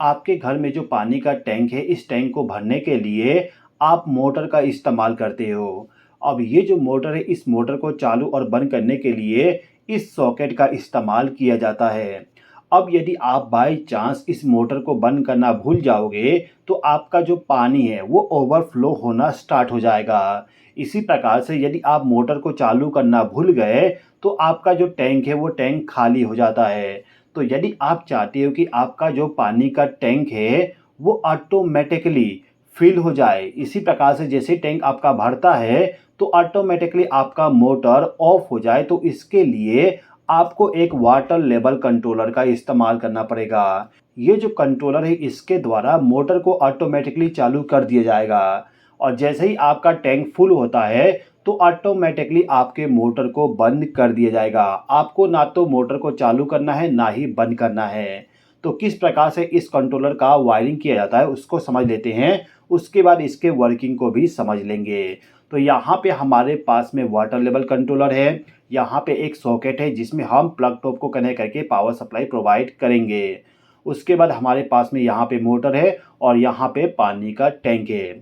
आपके घर में जो पानी का टैंक है, इस टैंक को भरने के लिए आप मोटर का इस्तेमाल करते हो। अब ये जो मोटर है, इस मोटर को चालू और बंद करने के लिए इस सॉकेट का इस्तेमाल किया जाता है। अब यदि आप बाय चांस इस मोटर को बंद करना भूल जाओगे, तो आपका जो पानी है वो ओवरफ्लो होना स्टार्ट हो जाएगा। इसी प्रकार से यदि आप मोटर को चालू करना भूल गए, तो आपका जो टैंक है वो टैंक खाली हो जाता है। तो यदि आप चाहते हो कि आपका जो पानी का टैंक है वो ऑटोमेटिकली फिल हो जाए, इसी प्रकार से जैसे टैंक आपका भरता है तो ऑटोमेटिकली आपका मोटर ऑफ हो जाए, तो इसके लिए आपको एक वाटर लेवल कंट्रोलर का इस्तेमाल करना पड़ेगा। ये जो कंट्रोलर है, इसके द्वारा मोटर को ऑटोमेटिकली चालू कर दिया जाएगा और जैसे ही आपका टैंक फुल होता है तो ऑटोमेटिकली आपके मोटर को बंद कर दिया जाएगा। आपको ना तो मोटर को चालू करना है, ना ही बंद करना है। तो किस प्रकार से इस कंट्रोलर का वायरिंग किया जाता है उसको समझ लेते हैं, उसके बाद इसके वर्किंग को भी समझ लेंगे। तो यहाँ पे हमारे पास में वाटर लेवल कंट्रोलर है, यहाँ पे एक सॉकेट है जिसमें हम प्लग टॉप को कनेक्ट करके पावर सप्लाई प्रोवाइड करेंगे। उसके बाद हमारे पास में यहाँ पे मोटर है और यहाँ पे पानी का टैंक है।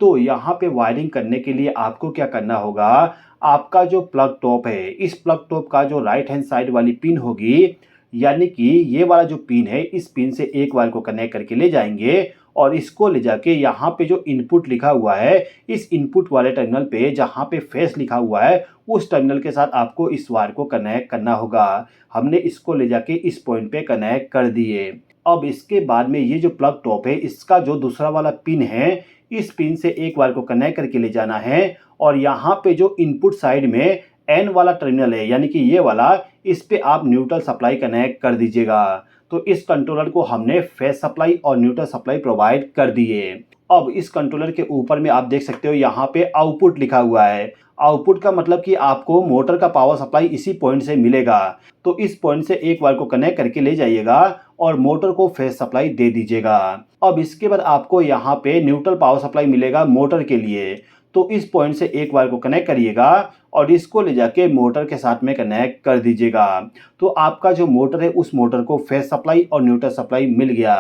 तो यहाँ पे वायरिंग करने के लिए आपको क्या करना होगा, आपका जो प्लग टॉप है, इस प्लग टॉप का जो राइट हैंड साइड वाली पिन होगी, यानी कि ये वाला जो पिन है, इस पिन से एक वायर को कनेक्ट करके ले जाएंगे और इसको ले जाके यहाँ पे जो इनपुट लिखा हुआ है, इस इनपुट वाले टर्मिनल पे जहाँ पे फेस लिखा हुआ है, उस टर्मिनल के साथ आपको इस वायर को कनेक्ट करना होगा। हमने इसको ले जाके इस पॉइंट पे कनेक्ट कर दिए। अब इसके बाद में ये जो प्लग टॉप है, इसका जो दूसरा वाला पिन है, इस पिन से एक वायर को कनेक्ट करके ले जाना है और यहाँ पे जो इनपुट साइड में एन वाला टर्मिनल है, यानी कि ये वाला, इस पे आप न्यूट्रल सप्लाई कनेक्ट कर दीजिएगा। तो इस कंट्रोलर को हमने फेस सप्लाई और न्यूट्रल सप्लाई प्रोवाइड कर दिए। अब इस कंट्रोलर के ऊपर में आप देख सकते हो यहाँ पे आउटपुट लिखा हुआ है। आउटपुट का मतलब कि आपको मोटर का पावर सप्लाई इसी पॉइंट से मिलेगा। तो इस पॉइंट से एक वायर को कनेक्ट करके ले जाइएगा और मोटर को फेस सप्लाई दे दीजिएगा। अब इसके बाद आपको यहाँ पे न्यूट्रल पावर सप्लाई मिलेगा मोटर के लिए। तो इस पॉइंट से एक वायर को कनेक्ट करिएगा और इसको ले जाके मोटर के साथ में कनेक्ट कर दीजिएगा। तो आपका जो मोटर है, उस मोटर को फेस सप्लाई और न्यूट्रल सप्लाई मिल गया।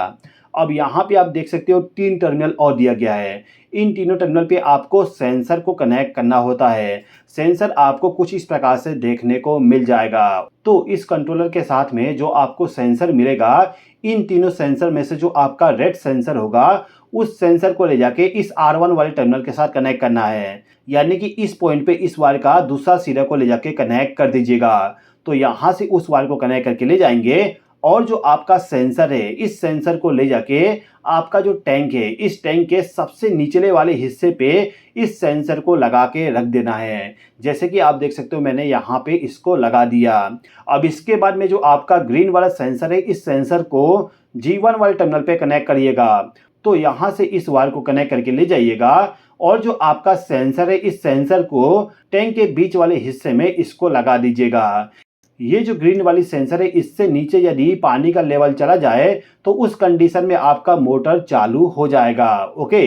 अब यहाँ पे आप देख सकते हो 3 टर्मिनल और दिया गया है। इन तीनों टर्मिनल पे आपको सेंसर को कनेक्ट करना होता है। सेंसर आपको कुछ इस प्रकार से देखने को मिल जाएगा। तो इस कंट्रोलर के साथ में जो आपको सेंसर मिलेगा, इन तीनों सेंसर में से जो आपका रेड सेंसर होगा, उस सेंसर को ले जाके इस R1 वाले टर्मिनल के साथ कनेक्ट करना है। यानी कि इस पॉइंट पे इस वायर का दूसरा सिरा को ले जाके कनेक्ट कर दीजिएगा। तो यहाँ से उस वायर को कनेक्ट करके ले जाएंगे और जो आपका सेंसर है, इस सेंसर को ले जाके आपका जो टैंक है, इस टैंक के सबसे निचले वाले हिस्से पे इस सेंसर को लगा के रख देना है। जैसे कि आप देख सकते हो, मैंने यहाँ पे इसको लगा दिया। अब इसके बाद में जो आपका ग्रीन वाला सेंसर है, इस सेंसर को G1 वाले टर्मिनल पे कनेक्ट करिएगा। तो यहाँ से इस वायर को कनेक्ट करके ले जाइएगा और जो आपका सेंसर है, इस सेंसर को टैंक के बीच वाले हिस्से में इसको लगा दीजिएगा। ये जो ग्रीन वाली सेंसर है, इससे नीचे यदि पानी का लेवल चला जाए तो उस कंडीशन में आपका मोटर चालू हो जाएगा। ओके।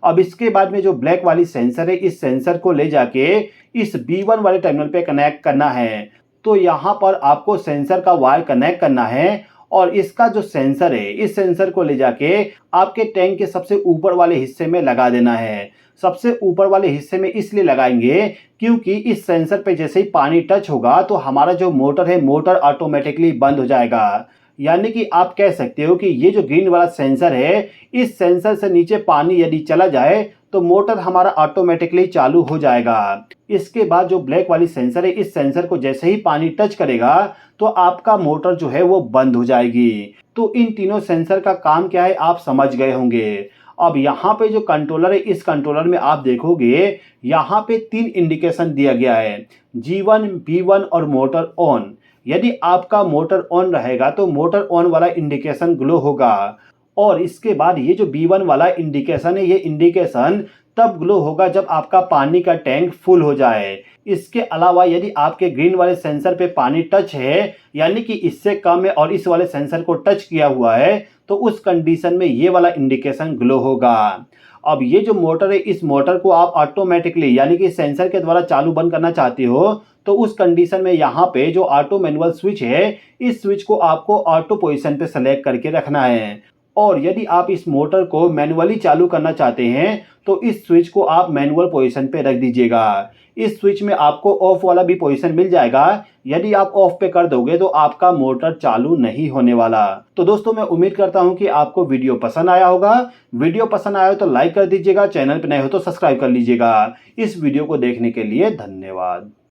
अब इसके बाद में जो ब्लैक वाली सेंसर है, इस सेंसर को ले जाके इस B1 वाले टर्मिनल पे कनेक्ट करना है। तो यहाँ पर आपको सेंसर का वायर कनेक्ट करना है और इसका जो सेंसर है, इस सेंसर को ले जाके आपके टैंक के सबसे ऊपर वाले हिस्से में लगा देना है। सबसे ऊपर वाले हिस्से में इसलिए लगाएंगे क्योंकि इस सेंसर पे जैसे ही पानी टच होगा तो हमारा जो मोटर है, मोटर ऑटोमेटिकली बंद हो जाएगा। यानी कि आप कह सकते हो कि ये जो ग्रीन वाला सेंसर है, इस सेंसर से नीचे पानी यदि चला जाए तो मोटर हमारा ऑटोमेटिकली चालू हो जाएगा। इसके बाद जो ब्लैक वाली सेंसर है, इस सेंसर को जैसे ही पानी टच करेगा तो आपका मोटर जो है वो बंद हो जाएगी। तो इन तीनों सेंसर का काम क्या है आप समझ गए होंगे। अब यहाँ पे जो कंट्रोलर है, इस कंट्रोलर में आप देखोगे यहाँ पे 3 इंडिकेशन दिया गया है, G1, B1 और मोटर ऑन। यदि आपका मोटर ऑन रहेगा तो मोटर ऑन वाला इंडिकेशन ग्लो होगा और इसके बाद ये जो B1 वाला इंडिकेशन है, ये इंडिकेशन तब ग्लो होगा जब आपका पानी का टैंक फुल हो जाए। इसके अलावा यदि आपके ग्रीन वाले सेंसर पे पानी टच है, यानी कि इससे कम है और इस वाले सेंसर को टच किया हुआ है, तो उस कंडीशन में ये वाला इंडिकेशन ग्लो होगा। अब ये जो मोटर है, इस मोटर को आप ऑटोमेटिकली यानी कि सेंसर के द्वारा चालू बंद करना चाहते हो तो उस कंडीशन में यहाँ पे जो ऑटो मैनुअल स्विच है, इस स्विच को आपको ऑटो पोजीशन पे सेलेक्ट करके रखना है और यदि आप इस मोटर को मैनुअली चालू करना चाहते हैं तो इस स्विच को आप मैनुअल पोजीशन पे रख दीजिएगा। इस स्विच में आपको ऑफ वाला भी पोजीशन मिल जाएगा। यदि आप ऑफ पे कर दोगे तो आपका मोटर चालू नहीं होने वाला। तो दोस्तों मैं उम्मीद करता हूं कि आपको वीडियो पसंद आया होगा। वीडियो पसंद आया हो तो लाइक कर दीजिएगा, चैनल पे नए हो तो सब्सक्राइब कर लीजिएगा। इस वीडियो को देखने के लिए धन्यवाद।